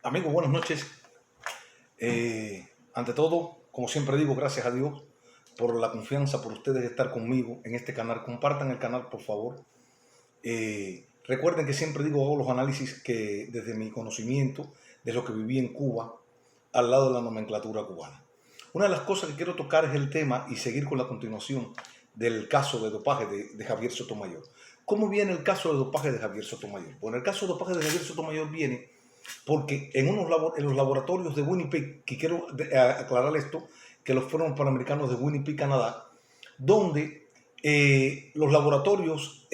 Amigos, buenas noches. Ante todo, como siempre digo, gracias a Dios por la confianza, por ustedes estar conmigo en este canal. Compartan el canal, por favor. Recuerden que siempre digo, hago los análisis que desde mi conocimiento, de lo que viví en Cuba, al lado de la nomenclatura cubana. Una de las cosas que quiero tocar es el tema y seguir con la continuación del caso de dopaje de Javier Sotomayor. ¿Cómo viene el caso de dopaje de Javier Sotomayor? Bueno, el caso de dopaje de Javier Sotomayor viene porque en los laboratorios de Winnipeg, que quiero aclarar esto, que los fueron panamericanos de Winnipeg, Canadá, donde los laboratorios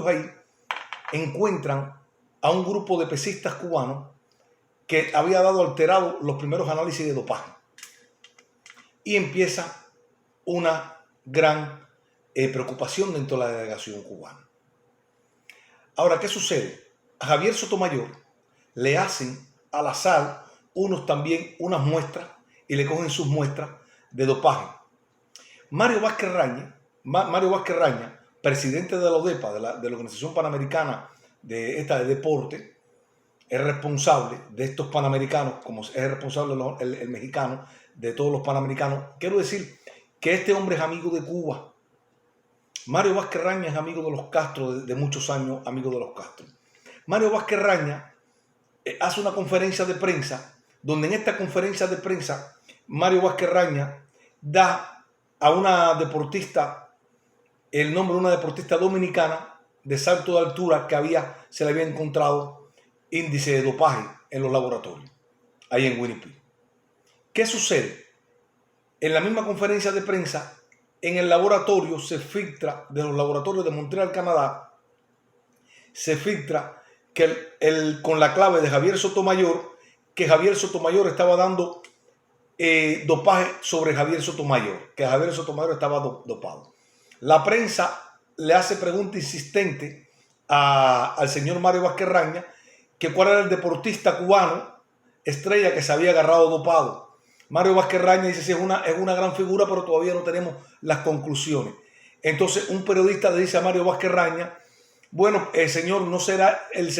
ahí encuentran a un grupo de pesistas cubanos que había dado alterado los primeros análisis de dopaje. Y empieza una gran preocupación dentro de la delegación cubana. Ahora, ¿qué sucede? A Javier Sotomayor le hacen al azar unas muestras y le cogen sus muestras de dopaje. Mario Vázquez Raña, presidente de la ODEPA, de la Organización Panamericana de Deporte, es responsable de estos panamericanos, como es responsable el mexicano de todos los panamericanos. Quiero decir que este hombre es amigo de Cuba. Mario Vázquez Raña es amigo de los Castro, de muchos años amigo de los Castro. Mario Vázquez Raña hace una conferencia de prensa, donde en esta conferencia de prensa Mario Vázquez Raña da a una deportista el nombre de una deportista dominicana de salto de altura que se le había encontrado índice de dopaje en los laboratorios, ahí en Winnipeg. ¿Qué sucede? En la misma conferencia de prensa, en el laboratorio se filtra, de los laboratorios de Montreal, Canadá, se filtra que con la clave de Javier Sotomayor, que Javier Sotomayor estaba dando dopaje sobre Javier Sotomayor, que Javier Sotomayor estaba dopado. La prensa le hace pregunta insistente al señor Mario Vázquez Raña que cuál era el deportista cubano estrella que se había agarrado dopado. Mario Vázquez Raña dice sí, es una gran figura, pero todavía no tenemos las conclusiones. Entonces un periodista le dice a Mario Vázquez Raña, bueno, no será el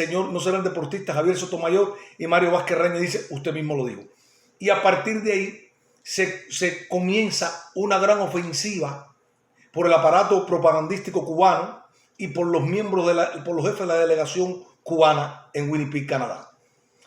deportista Javier Sotomayor, y Mario Vázquez Raña dice, usted mismo lo dijo. Y a partir de ahí se comienza una gran ofensiva por el aparato propagandístico cubano y por los jefes de la delegación cubana en Winnipeg, Canadá.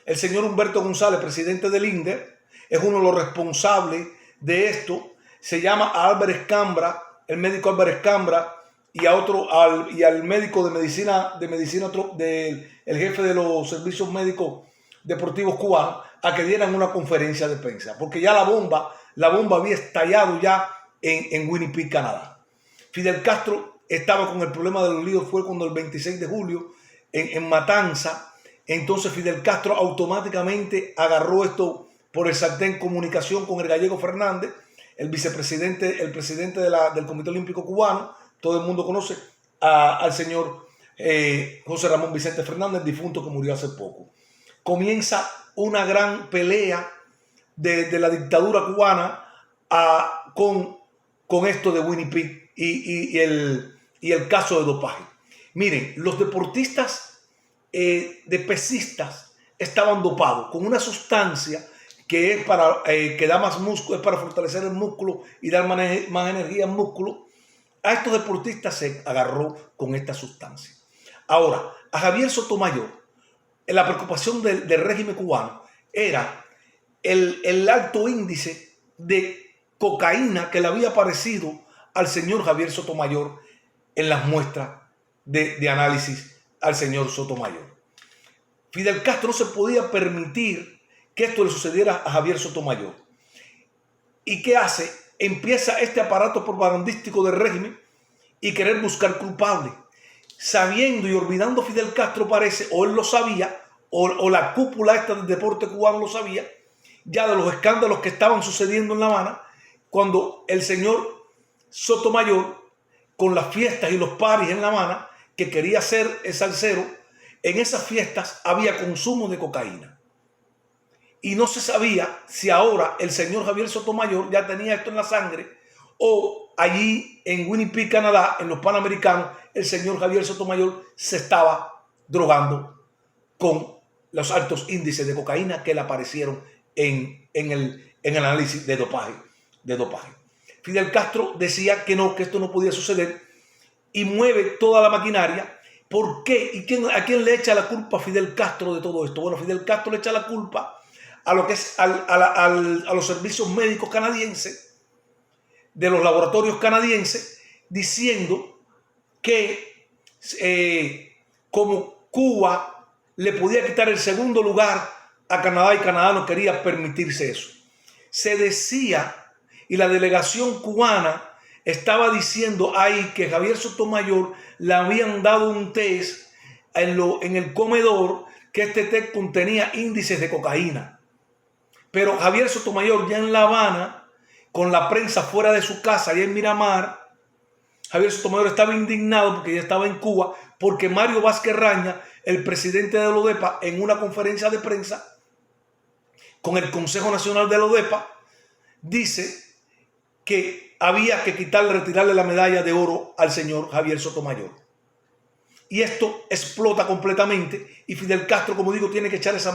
El señor Humberto González, presidente del INDER, es uno de los responsables de esto. Se llama a Álvaro Escambra, el médico Álvaro Escambra, y al médico de medicina el jefe de los servicios médicos deportivos cubanos, a que dieran una conferencia de prensa, porque ya la bomba había estallado ya en Winnipeg, Canadá. Fidel Castro estaba con el problema de los líos, fue cuando el 26 de julio en Matanza. Entonces Fidel Castro automáticamente agarró esto por el sartén, comunicación con el Gallego Fernández, el presidente del Comité Olímpico Cubano. Todo el mundo conoce al señor José Ramón Vicente Fernández, difunto, que murió hace poco. Comienza una gran pelea de la dictadura cubana con esto de Winnipeg y el caso de dopaje. Miren, los deportistas de pesistas estaban dopados con una sustancia que es que da más músculo, es para fortalecer el músculo y dar más energía al músculo. A estos deportistas se agarró con esta sustancia. Ahora, a Javier Sotomayor, la preocupación del régimen cubano era el alto índice de cocaína que le había aparecido al señor Javier Sotomayor en las muestras de análisis al señor Sotomayor. Fidel Castro no se podía permitir que esto le sucediera a Javier Sotomayor. ¿Y qué hace? Empieza este aparato propagandístico del régimen y querer buscar culpables, sabiendo y olvidando Fidel Castro, parece, o él lo sabía, o la cúpula esta del deporte cubano lo sabía, ya de los escándalos que estaban sucediendo en La Habana, cuando el señor Sotomayor, con las fiestas y los paris en La Habana, que quería ser el salsero, en esas fiestas había consumo de cocaína. Y no se sabía si ahora el señor Javier Sotomayor ya tenía esto en la sangre, o allí en Winnipeg, Canadá, en los Panamericanos, el señor Javier Sotomayor se estaba drogando con los altos índices de cocaína que le aparecieron en el análisis de dopaje. Fidel Castro decía que no, que esto no podía suceder y mueve toda la maquinaria. ¿Por qué? ¿Y a quién le echa la culpa a Fidel Castro de todo esto? Bueno, Fidel Castro le echa la culpa a lo que es a los servicios médicos canadienses, de los laboratorios canadienses, diciendo que como Cuba le podía quitar el segundo lugar a Canadá y Canadá no quería permitirse eso. Se decía, y la delegación cubana estaba diciendo ahí que Javier Sotomayor le habían dado un test en el comedor, que este test contenía índices de cocaína. Pero Javier Sotomayor, ya en La Habana, con la prensa fuera de su casa, allá en Miramar, Javier Sotomayor estaba indignado porque ya estaba en Cuba, porque Mario Vázquez Raña, el presidente de la ODEPA, en una conferencia de prensa con el Consejo Nacional de la ODEPA, dice que había que retirarle la medalla de oro al señor Javier Sotomayor. Y esto explota completamente y Fidel Castro, como digo, tiene que echar esa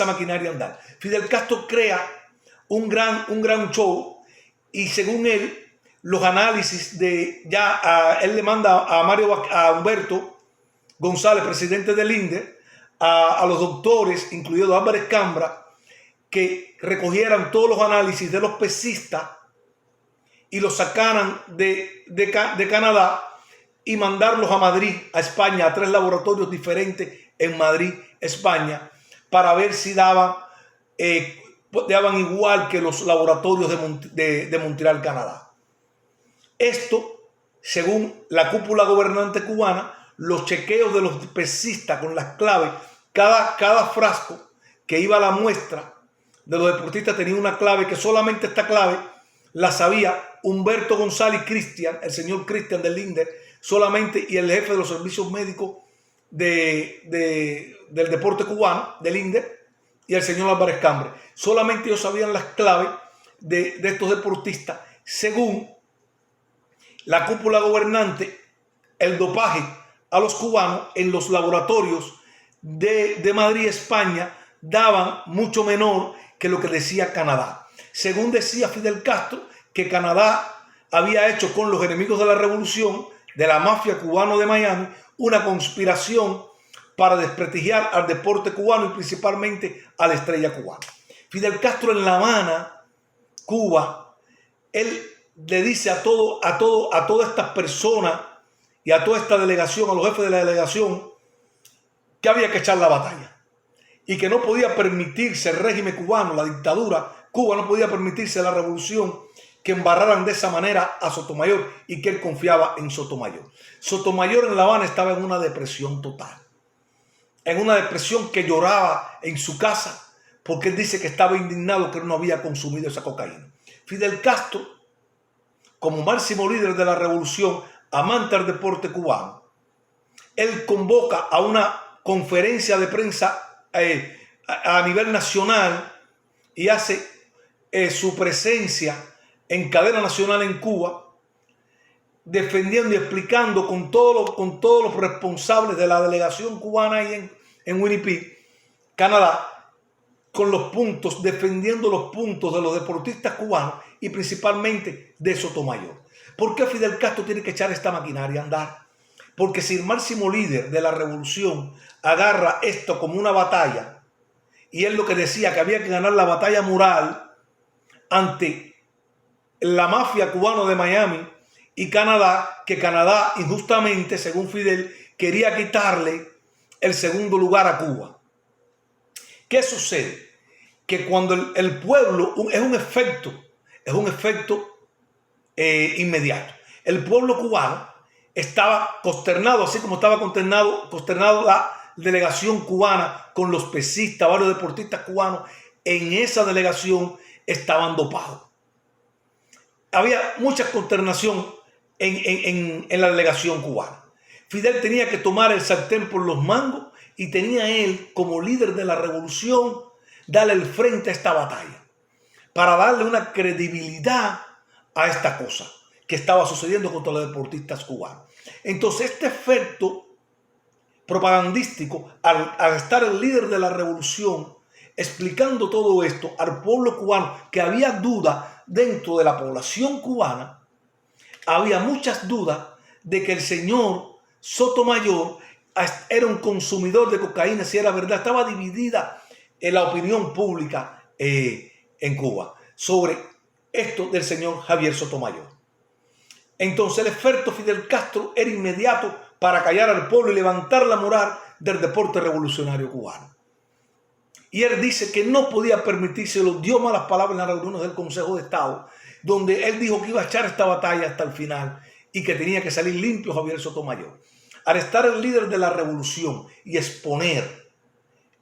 maquinaria a andar. Fidel Castro crea un gran show y según él, los análisis él le manda a Humberto González, presidente del INDE, a los doctores, incluido Álvarez Cambra, que recogieran todos los análisis de los pesistas y los sacaran de Canadá y mandarlos a Madrid, a España, a 3 laboratorios diferentes en Madrid, España, para ver si daban igual que los laboratorios de Montreal, Canadá. Esto, según la cúpula gobernante cubana, los chequeos de los pesistas con las claves, cada frasco que iba a la muestra de los deportistas tenía una clave, que solamente esta clave la sabía Humberto González Cristian, el señor Cristian del INDE, solamente, y el jefe de los servicios médicos del deporte cubano, del INDE, y el señor Álvarez Cambre. Solamente ellos sabían las claves de estos deportistas. Según la cúpula gobernante, el dopaje a los cubanos en los laboratorios de Madrid, España, daban mucho menor que lo que decía Canadá. Según decía Fidel Castro, que Canadá había hecho con los enemigos de la revolución, de la mafia cubana de Miami, una conspiración para desprestigiar al deporte cubano y principalmente a la estrella cubana. Fidel Castro en La Habana, Cuba, él le dice a todas estas personas y a toda esta delegación, a los jefes de la delegación, que había que echar la batalla y que no podía permitirse el régimen cubano, la dictadura, Cuba no podía permitirse la revolución, que embarraran de esa manera a Sotomayor y que él confiaba en Sotomayor. Sotomayor en La Habana estaba en una depresión total, en una depresión que lloraba en su casa porque él dice que estaba indignado que él no había consumido esa cocaína. Fidel Castro, como máximo líder de la revolución, amante del deporte cubano, él convoca a una conferencia de prensa a nivel nacional y hace su presencia en cadena nacional en Cuba, defendiendo y explicando con todos los responsables de la delegación cubana ahí en Winnipeg, Canadá, con los puntos, defendiendo los puntos de los deportistas cubanos y principalmente de Sotomayor. ¿Por qué Fidel Castro tiene que echar esta maquinaria a andar? Porque si el máximo líder de la revolución agarra esto como una batalla, y él lo que decía, que había que ganar la batalla moral ante la mafia cubana de Miami y Canadá, que Canadá injustamente, según Fidel, quería quitarle el segundo lugar a Cuba. ¿Qué sucede? Que cuando el pueblo, es un efecto inmediato. El pueblo cubano estaba consternado, así como estaba consternado la delegación cubana con los pesistas, varios deportistas cubanos. En esa delegación estaban dopados. Había mucha consternación en la delegación cubana. Fidel tenía que tomar el sartén por los mangos y tenía él, como líder de la revolución, darle el frente a esta batalla para darle una credibilidad a esta cosa que estaba sucediendo contra los deportistas cubanos. Entonces este efecto propagandístico al estar el líder de la revolución explicando todo esto al pueblo cubano, que había dudas dentro de la población cubana, había muchas dudas de que el señor Sotomayor era un consumidor de cocaína, si era verdad. Estaba dividida en la opinión pública en Cuba sobre esto del señor Javier Sotomayor. Entonces el efecto Fidel Castro era inmediato para callar al pueblo y levantar la moral del deporte revolucionario cubano. Y él dice que no podía permitírselo, dio malas palabras en las reuniones del Consejo de Estado, donde él dijo que iba a echar esta batalla hasta el final y que tenía que salir limpio Javier Sotomayor. Al estar el líder de la revolución y exponer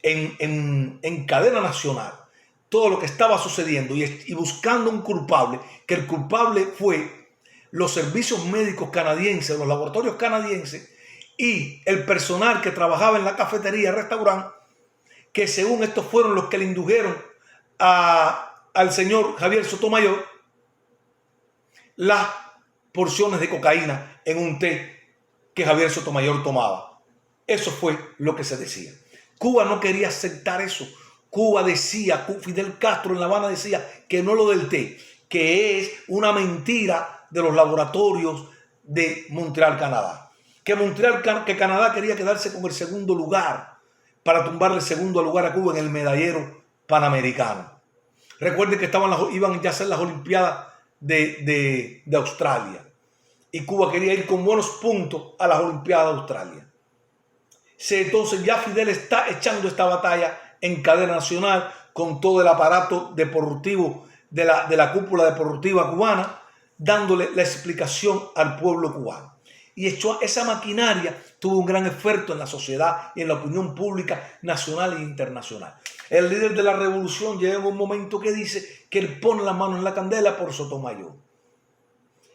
en cadena nacional todo lo que estaba sucediendo y buscando un culpable, que el culpable fue los servicios médicos canadienses, los laboratorios canadienses y el personal que trabajaba en la cafetería, restaurante, que según estos fueron los que le indujeron al señor Javier Sotomayor las porciones de cocaína en un té que Javier Sotomayor tomaba. Eso fue lo que se decía. Cuba no quería aceptar eso. Cuba decía, Fidel Castro en La Habana decía que no lo del té, que es una mentira de los laboratorios de Montreal, Canadá. Que Canadá quería quedarse con el segundo lugar para tumbarle el segundo lugar a Cuba en el medallero panamericano. Recuerden que iban ya a ser las Olimpiadas de Australia. Y Cuba quería ir con buenos puntos a las Olimpiadas de Australia. Entonces ya Fidel está echando esta batalla en cadena nacional con todo el aparato deportivo de la cúpula deportiva cubana, dándole la explicación al pueblo cubano. Y esa maquinaria tuvo un gran efecto en la sociedad y en la opinión pública nacional e internacional. El líder de la revolución llega en un momento que dice que él pone la mano en la candela por Sotomayor.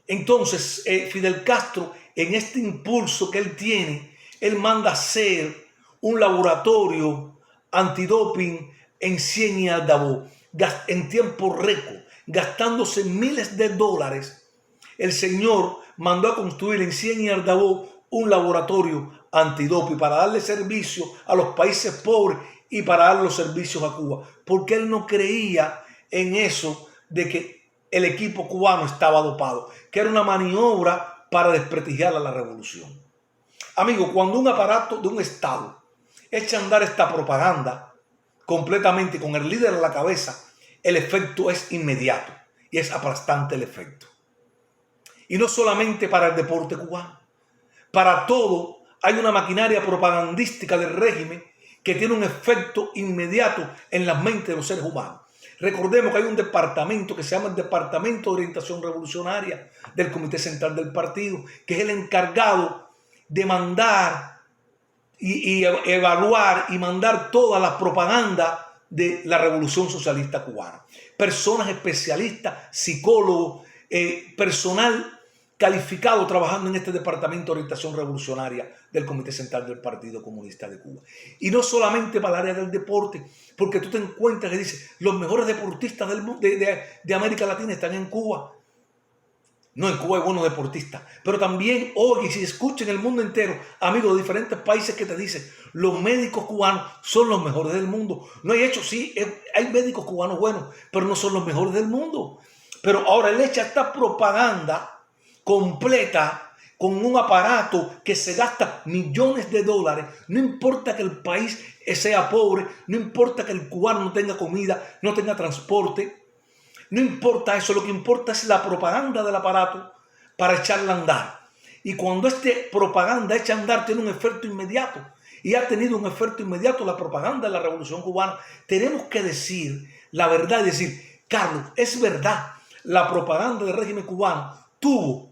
Entonces Fidel Castro, en este impulso que él tiene, él manda hacer un laboratorio antidoping en Cien y Aldabó, en tiempo récord, gastándose miles de dólares. El señor mandó a construir en Cien y Aldabó un laboratorio antidoping para darle servicio a los países pobres y para dar los servicios a Cuba, porque él no creía en eso de que el equipo cubano estaba dopado, que era una maniobra para desprestigiar a la revolución. Amigo, cuando un aparato de un Estado echa a andar esta propaganda completamente con el líder a la cabeza, el efecto es inmediato y es aplastante el efecto. Y no solamente para el deporte cubano, para todo hay una maquinaria propagandística del régimen que tiene un efecto inmediato en las mentes de los seres humanos. Recordemos que hay un departamento que se llama el Departamento de Orientación Revolucionaria del Comité Central del Partido, que es el encargado de mandar y evaluar y mandar toda la propaganda de la Revolución Socialista Cubana. Personas especialistas, psicólogos, personal calificado trabajando en este Departamento de Orientación Revolucionaria del Comité Central del Partido Comunista de Cuba. Y no solamente para el área del deporte, porque tú te encuentras que dice, los mejores deportistas de América Latina están en Cuba. No, en Cuba hay buenos deportistas, pero también hoy, si escuchan en el mundo entero, amigos de diferentes países que te dicen, los médicos cubanos son los mejores del mundo. No hay hecho, sí, hay médicos cubanos buenos, pero no son los mejores del mundo. Pero ahora él echa esta propaganda completa con un aparato que se gasta millones de dólares. No importa que el país sea pobre, no importa que el cubano no tenga comida, no tenga transporte. No importa eso, lo que importa es la propaganda del aparato para echarla a andar. Y cuando esta propaganda echa a andar tiene un efecto inmediato. Y ha tenido un efecto inmediato la propaganda de la Revolución Cubana. Tenemos que decir la verdad, decir, Carlos, es verdad, la propaganda del régimen cubano tuvo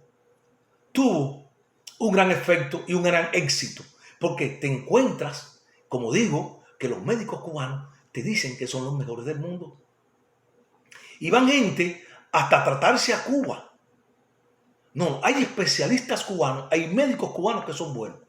un gran efecto y un gran éxito. Porque te encuentras, como digo, que los médicos cubanos te dicen que son los mejores del mundo. Y van gente hasta tratarse a Cuba. No, hay especialistas cubanos, hay médicos cubanos que son buenos.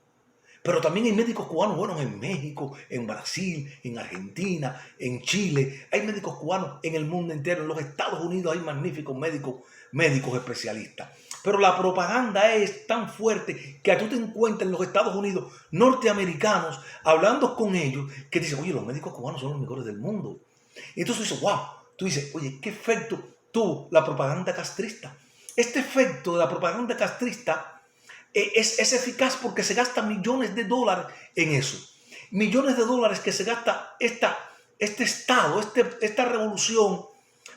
Pero también hay médicos cubanos buenos en México, en Brasil, en Argentina, en Chile. Hay médicos cubanos en el mundo entero. En los Estados Unidos hay magníficos médicos especialistas. Pero la propaganda es tan fuerte que tú te encuentras en los Estados Unidos norteamericanos hablando con ellos que dicen, oye, los médicos cubanos son los mejores del mundo. Y entonces tú dices, wow, tú dices, oye, ¿qué efecto tuvo la propaganda castrista? Este efecto de la propaganda castrista es eficaz porque se gastan millones de dólares en eso. Millones de dólares que se gasta este Estado, esta revolución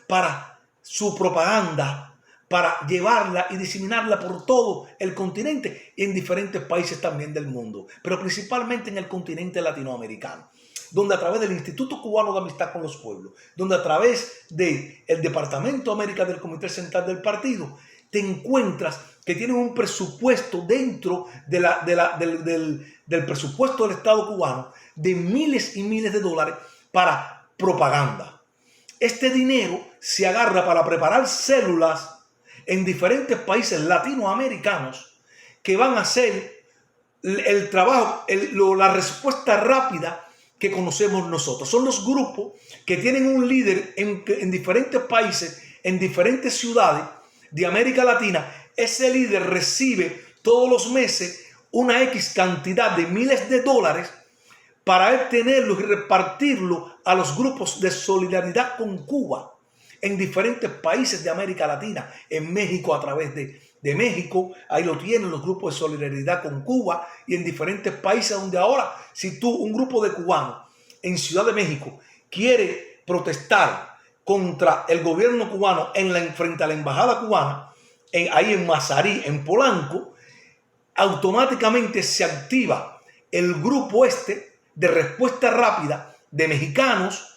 para su propaganda, para llevarla y diseminarla por todo el continente y en diferentes países también del mundo, pero principalmente en el continente latinoamericano, donde a través del Instituto Cubano de Amistad con los Pueblos, donde a través del Departamento de América del Comité Central del Partido, te encuentras que tienen un presupuesto dentro del presupuesto del Estado cubano de miles y miles de dólares para propaganda. Este dinero se agarra para preparar células en diferentes países latinoamericanos que van a hacer el trabajo, la respuesta rápida que conocemos nosotros. Son los grupos que tienen un líder en diferentes países, en diferentes ciudades de América Latina. Ese líder recibe todos los meses una X cantidad de miles de dólares para él tenerlos y repartirlo a los grupos de solidaridad con Cuba en diferentes países de América Latina. En México, a través de México, ahí lo tienen los grupos de solidaridad con Cuba, y en diferentes países donde ahora, si tú, un grupo de cubanos en Ciudad de México, quiere protestar contra el gobierno cubano frente a la embajada cubana, ahí en Mazarí, en Polanco, automáticamente se activa el grupo de respuesta rápida de mexicanos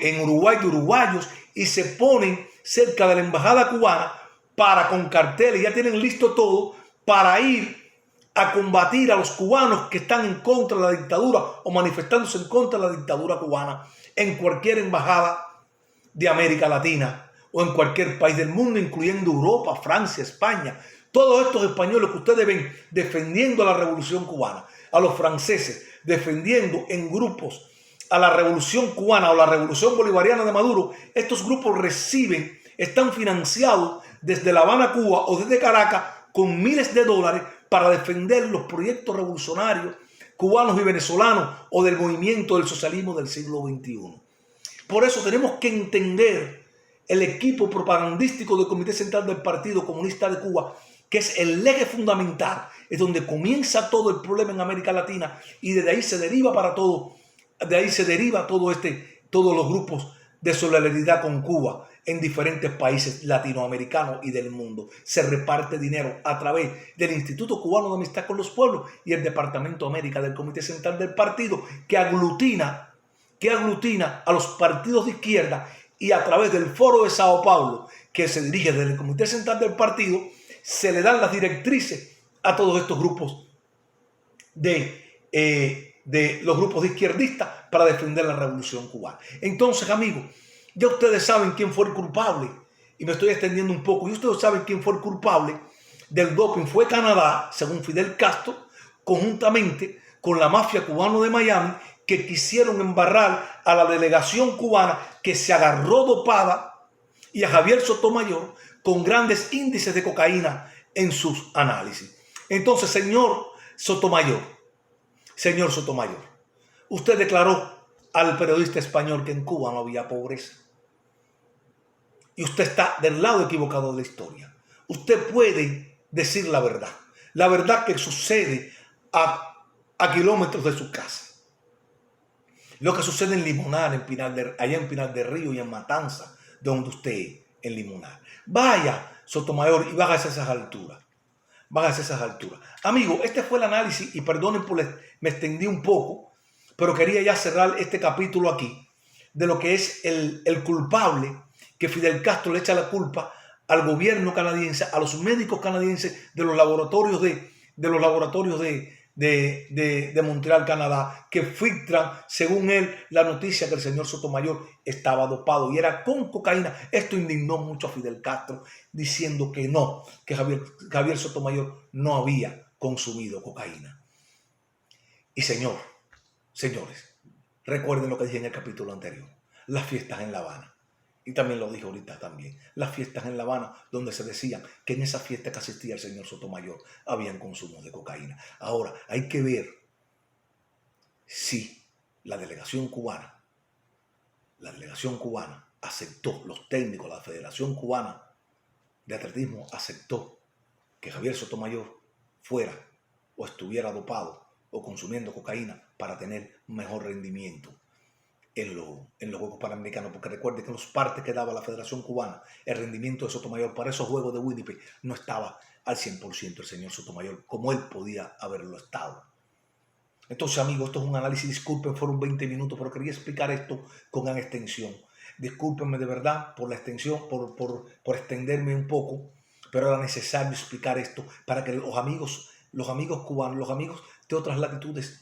en Uruguay de uruguayos, y se ponen cerca de la embajada cubana con carteles, ya tienen listo todo para ir a combatir a los cubanos que están en contra de la dictadura o manifestándose en contra de la dictadura cubana en cualquier embajada de América Latina o en cualquier país del mundo, incluyendo Europa, Francia, España. Todos estos españoles que ustedes ven defendiendo a la revolución cubana, a los franceses defendiendo en grupos a la revolución cubana o la revolución bolivariana de Maduro, estos grupos están financiados desde La Habana, Cuba, o desde Caracas, con miles de dólares para defender los proyectos revolucionarios cubanos y venezolanos o del movimiento del socialismo del siglo XXI. Por eso tenemos que entender el equipo propagandístico del Comité Central del Partido Comunista de Cuba, que es el eje fundamental, es donde comienza todo el problema en América Latina, y desde ahí se deriva todos los grupos de solidaridad con Cuba en diferentes países latinoamericanos y del mundo. Se reparte dinero a través del Instituto Cubano de Amistad con los Pueblos y el Departamento de América del Comité Central del Partido, que aglutina a los partidos de izquierda, y a través del Foro de Sao Paulo, que se dirige desde el Comité Central del Partido, se le dan las directrices a todos estos grupos de los grupos de izquierdistas para defender la revolución cubana. Entonces, amigos, ya ustedes saben quién fue el culpable, y me estoy extendiendo un poco, y ustedes saben quién fue el culpable del doping. Fue Canadá, según Fidel Castro, conjuntamente con la mafia cubana de Miami, que quisieron embarrar a la delegación cubana que se agarró dopada, y a Javier Sotomayor, con grandes índices de cocaína en sus análisis. Entonces, señor Sotomayor, usted declaró al periodista español que en Cuba no había pobreza. Y usted está del lado equivocado de la historia. Usted puede decir la verdad que sucede a kilómetros de su casa. Lo que sucede en Limonar, allá en Pinar del Río y en Matanza, donde usted en Limonar. Vaya, Sotomayor, y bájese a esas alturas. Amigo, este fue el análisis, y perdonen me extendí un poco, pero quería ya cerrar este capítulo aquí, de lo que es el culpable, que Fidel Castro le echa la culpa al gobierno canadiense, a los médicos canadienses de los laboratorios de Montreal, Canadá, que filtran, según él, la noticia que el señor Sotomayor estaba dopado y era con cocaína. Esto indignó mucho a Fidel Castro, diciendo que no, que Javier Sotomayor no había consumido cocaína. Y señores, recuerden lo que dije en el capítulo anterior, las fiestas en La Habana. Y también lo dije ahorita también, las fiestas en La Habana, donde se decía que en esa fiesta que asistía el señor Sotomayor habían consumo de cocaína. Ahora, hay que ver si la delegación cubana aceptó, los técnicos, la Federación Cubana de Atletismo aceptó que Javier Sotomayor fuera o estuviera dopado o consumiendo cocaína para tener mejor rendimiento en los Juegos Panamericanos, porque recuerde que en los partes que daba la Federación Cubana, el rendimiento de Sotomayor para esos Juegos de Winnipeg no estaba al 100% el señor Sotomayor, como él podía haberlo estado. Entonces, amigos, esto es un análisis, disculpen, fueron 20 minutos, pero quería explicar esto con gran extensión. Discúlpenme de verdad por la extensión, por extenderme un poco, pero era necesario explicar esto para que los amigos cubanos, los amigos de otras latitudes,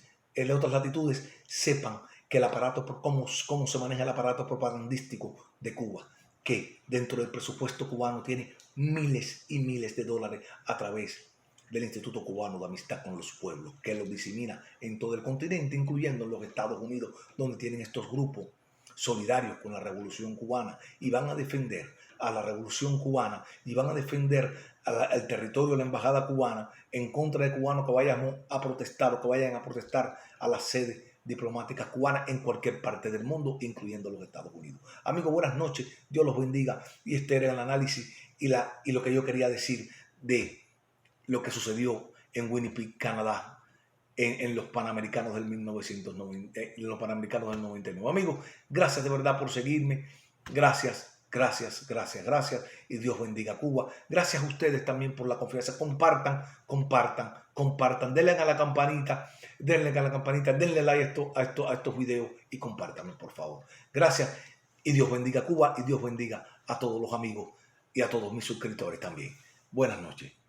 sepan que el aparato, cómo se maneja el aparato propagandístico de Cuba, que dentro del presupuesto cubano tiene miles y miles de dólares a través del Instituto Cubano de Amistad con los Pueblos, que los disemina en todo el continente, incluyendo en los Estados Unidos, donde tienen estos grupos solidarios con la Revolución Cubana y van a defender a la Revolución Cubana y van a defender al territorio de la Embajada Cubana en contra de cubanos que vayan a protestar o que vayan a protestar a la sede diplomática cubana en cualquier parte del mundo, incluyendo los Estados Unidos. Amigos, buenas noches, Dios los bendiga, y este era el análisis y lo que yo quería decir de lo que sucedió en Winnipeg, Canadá, en los Panamericanos del 1990, en los Panamericanos del 99. Amigos, gracias de verdad por seguirme, gracias, y Dios bendiga a Cuba. Gracias a ustedes también por la confianza. Compartan, denle a la campanita, denle like a estos videos y compártanlo, por favor. Gracias, y Dios bendiga a Cuba, y Dios bendiga a todos los amigos y a todos mis suscriptores también. Buenas noches.